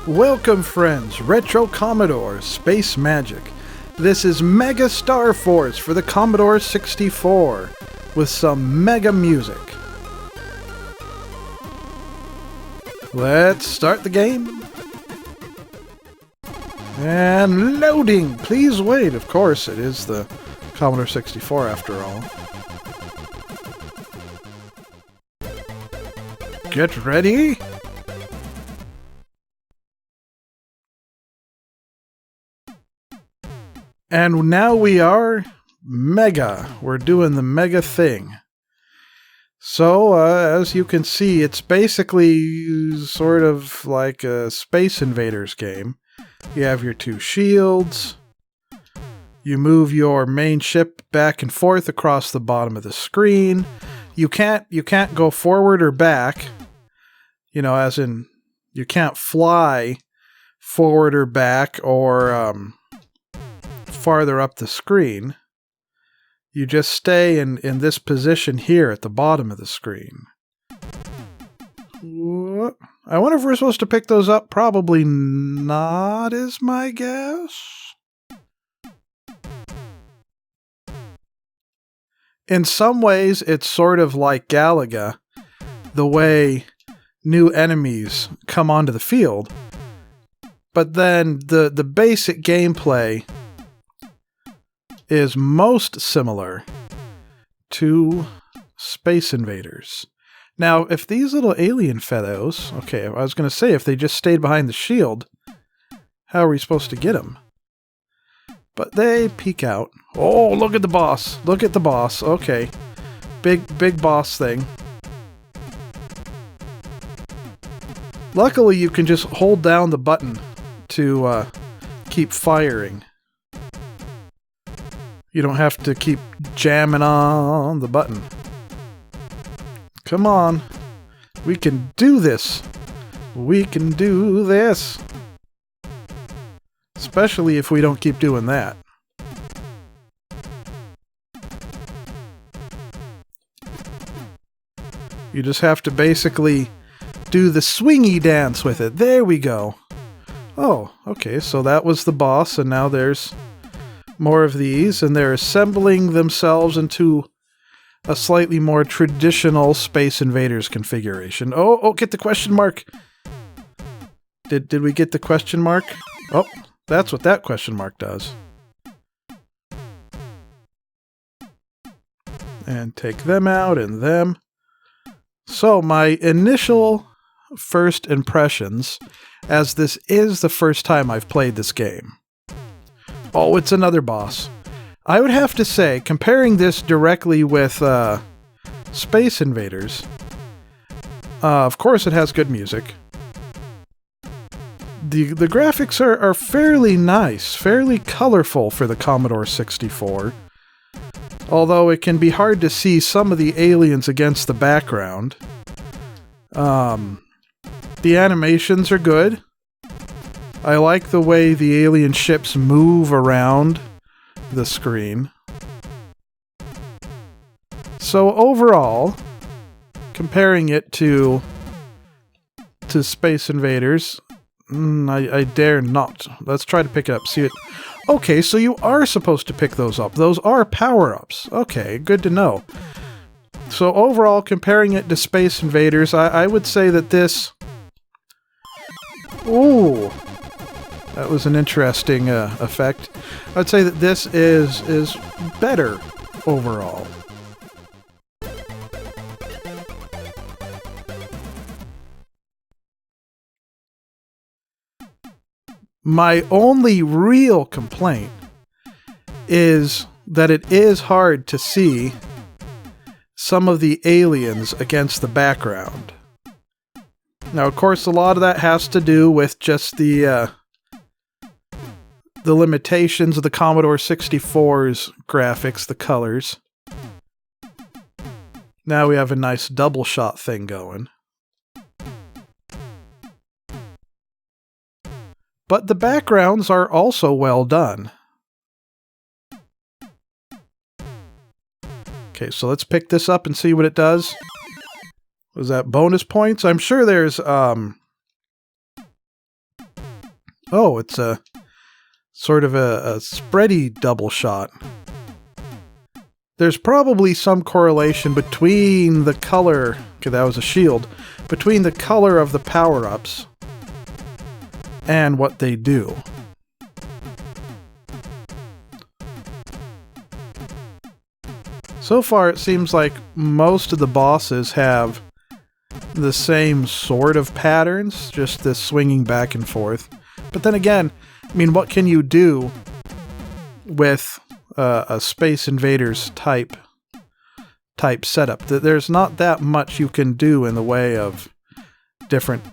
Welcome friends, Retro Commodore, Space Magic. This is Mega Starforce for the Commodore 64, with some mega music. Let's start the game. And loading! Please wait, of course, it is the Commodore 64 after all. Get ready! And now we are Mega. We're doing the Mega thing. So, as you can see, it's basically sort of like a Space Invaders game. You have your two shields. You move your main ship back and forth across the bottom of the screen. You can't go forward or back. You know, as in, you can't fly forward or back or farther up the screen. You just stay in this position here at the bottom of the screen. I wonder if we're supposed to pick those up. Probably not, is my guess. In some ways, it's sort of like Galaga, the way new enemies come onto the field. But then the basic gameplay is most similar to Space Invaders. Now, if these little alien fellows... Okay, I was going to say, if they just stayed behind the shield, how are we supposed to get them? But they peek out. Oh, look at the boss! Look at the boss. Okay. Big boss thing. Luckily, you can just hold down the button to keep firing. You don't have to keep jamming on the button. Come on. We can do this. We can do this. Especially if we don't keep doing that. You just have to basically do the swingy dance with it. There we go. Oh, okay, so that was the boss, and now there's more of these, and they're assembling themselves into a slightly more traditional Space Invaders configuration. Oh, get the question mark! Did we get the question mark? Oh, that's what that question mark does. And take them out, and them. So, my initial first impressions, as this is the first time I've played this game. Oh, it's another boss. I would have to say, comparing this directly with Space Invaders, of course it has good music. The graphics are fairly nice, fairly colorful for the Commodore 64. Although it can be hard to see some of the aliens against the background. The animations are good. I like the way the alien ships move around the screen. So overall, comparing it to Space Invaders, I dare not. Let's try to pick it up. See it. Okay, so you are supposed to pick those up. Those are power-ups. Okay, good to know. So overall, comparing it to Space Invaders, I would say that this... Ooh! That was an interesting effect. I'd say that this is better overall. My only real complaint is that it is hard to see some of the aliens against the background. Now, of course, a lot of that has to do with just the limitations of the Commodore 64's graphics, the colors. Now we have a nice double shot thing going. But the backgrounds are also well done. Okay, so let's pick this up and see what it does. Was that bonus points? I'm sure there's Oh, it's a sort of a spready double shot. There's probably some correlation between the color, okay, that was a shield, between the color of the power-ups and what they do. So far, it seems like most of the bosses have the same sort of patterns, just this swinging back and forth. But then again, I mean, what can you do with a Space Invaders type setup? There's not that much you can do in the way of different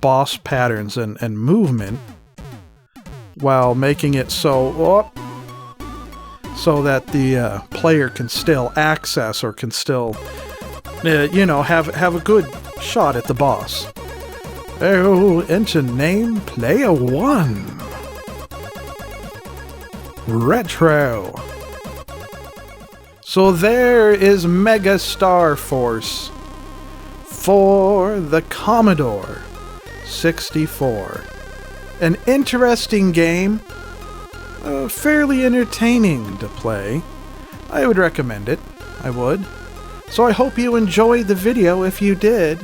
boss patterns and movement, while making it so that the player can still access or can still, you know, have a good shot at the boss. Oh, enter name Player 1. Retro. So there is Mega Starforce for the Commodore 64. An interesting game, fairly entertaining to play. I would recommend it. I would. So I hope you enjoyed the video. If you did,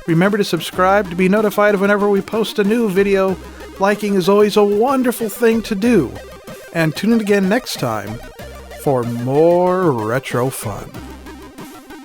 remember to subscribe to be notified of whenever we post a new video. Liking is always a wonderful thing to do. And tune in again next time for more retro fun.